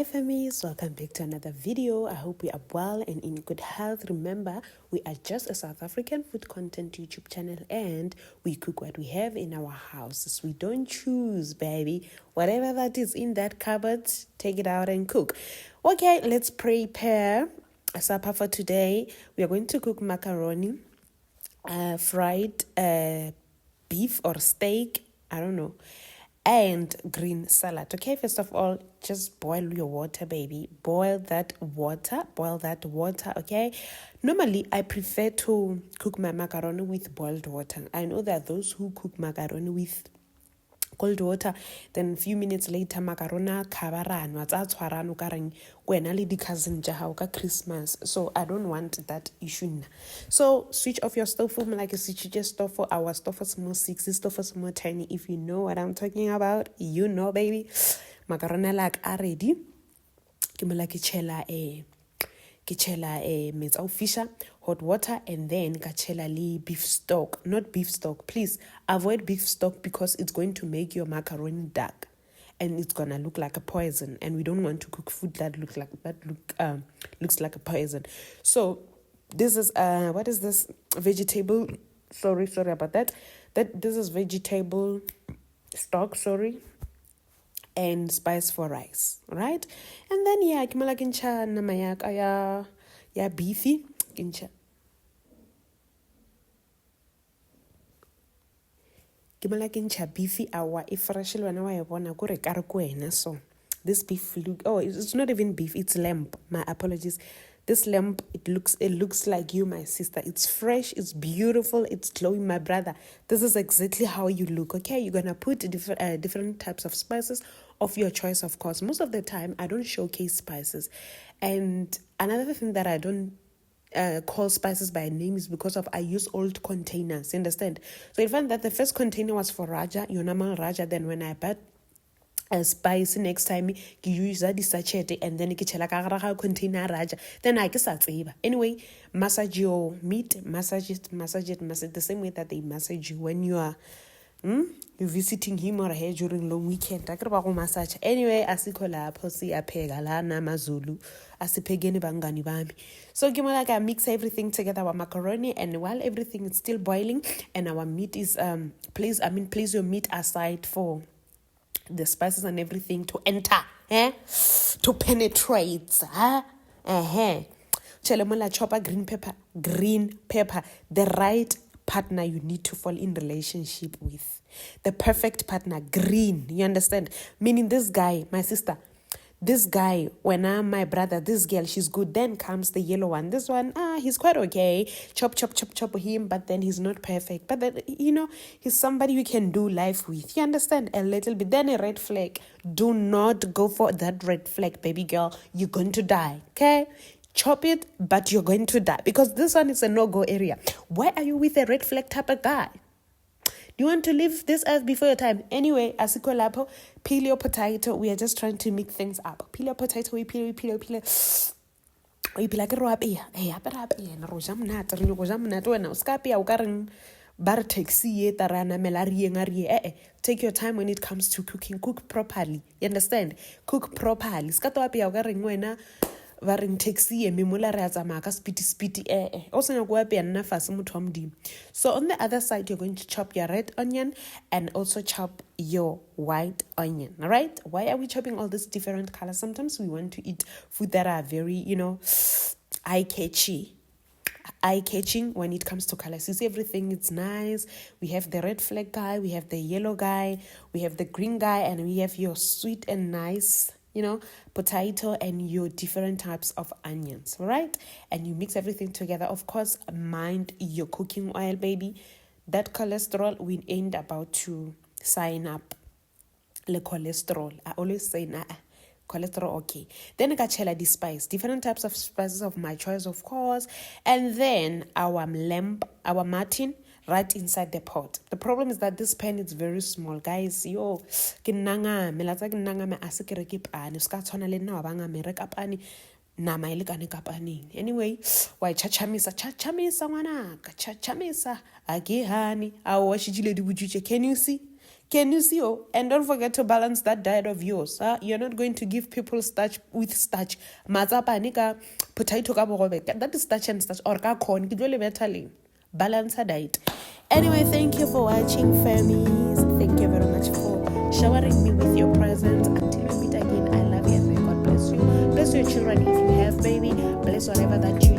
Hi Famies, welcome back to another video. I hope we are well and in good health. Remember, we are just a South African food content YouTube channel and we cook what we have in our houses. We don't choose, baby. Whatever that is in that cupboard, take it out and cook. Okay, let's prepare a supper for today. We are going to cook macaroni, fried beef or steak, I don't know, and green salad. Okay, first of all, just boil your water, baby. Boil that water, okay? Normally, I prefer to cook my macaroni with boiled water. I know that those who cook macaroni with cold water, then a few minutes later macaroni khabaranwa tsa tshwarana ka reng kwena le di cousin ja hao ka Christmas. So I don't want that issue. So switch off your stove for me, like a switch stove for our stove is more 6, stove is more tiny. If you know what I'm talking about, you know, baby. Macaroni like already ke mo like chela meats au fisher, hot water, and then ka chela li beef stock. Not beef stock, please avoid beef stock because it's going to make your macaroni dark and it's gonna look like a poison, and we don't want to cook food that looks like a poison. So this is what is this vegetable, sorry about that this is vegetable stock, and spice for rice, right? And then yeah, ke mala kincha nama ya beefy kincha ke mala kincha beefy awa e fresh le wena wa e bona go re ka re kwena. So this beef look, it's not even beef, it's lamb, my apologies. This lamb, it looks like you, my sister. It's fresh, it's beautiful, it's glowing, my brother. This is exactly how you look, okay? You're gonna put different types of spices of your choice, of course. Most of the time, I don't showcase spices. And another thing that I don't call spices by name is because of I use old containers, you understand? So you find that the first container was for Raja, your normal Raja. Then when I bought a spice next time, you use that sachet and then you chela ka container Raja. Then I guess that's it. Anyway, massage your meat, massage it the same way that they massage you when you are you're visiting him or her during long weekend. Massage. Anyway, asikho lapho siyapheka lana maZulu asiphekeni bangani bami. So I mix everything together, our macaroni, and while everything is still boiling and our meat is place your meat aside for the spices and everything to enter, to penetrate, Chelemola chopper, green pepper, the right partner you need to fall in relationship with, the perfect partner, green, you understand? Meaning this guy, my sister, this guy, when I'm my brother, this girl, she's good. Then comes the yellow one. This one, he's quite okay. Chop him, but then he's not perfect. But then, he's somebody you can do life with. You understand? A little bit. Then a red flag. Do not go for that red flag, baby girl. You're going to die, okay? Chop it, but you're going to die. Because this one is a no-go area. Why are you with a red flag type of guy? You want to leave this earth before your time. Anyway, asiko lapo, peel your potato. We are just trying to mix things up. Peel your potato, we peel. We peel like a roapia. Hey, apia, na rojam nat, when I was capia, ukaring bar taxi, tarana melari. Take your time when it comes to cooking. Cook properly. You understand? Cook properly. Skato apia, ukaring wena. Varing taxi e mimola re atsamaka spiti also na go apea nna fase motho wa modimo. So on the other side, you're going to chop your red onion and also chop your white onion. All right, why are we chopping all these different colors? Sometimes we want to eat food that are very eye-catching when it comes to colors. You see, everything it's nice. We have the red flag guy, we have the yellow guy, we have the green guy, and we have your sweet and nice potato and your different types of onions, all right? And you mix everything together. Of course, mind your cooking oil, baby. That cholesterol, we ain't about to sign up the cholesterol. I always say cholesterol, okay. Then I got the spice, different types of spices of my choice, of course. And then our lamb, our mutton, right inside the pot. The problem is that this pan is very small, guys. Anyway, why chachamisa ngwanaka, chachamisa agehani. Can you see? Can you see? Oh, and don't forget to balance that diet of yours. You're not going to give people starch with starch. Matsapa nika potato ka bogobe. That is starch and starch. Or ka corn. Balance her diet. Anyway, thank you for watching, Famies. Thank you very much for showering me with your presence. Until we meet again, I love you and may God bless you. Bless your children if you have, baby. Bless whatever that you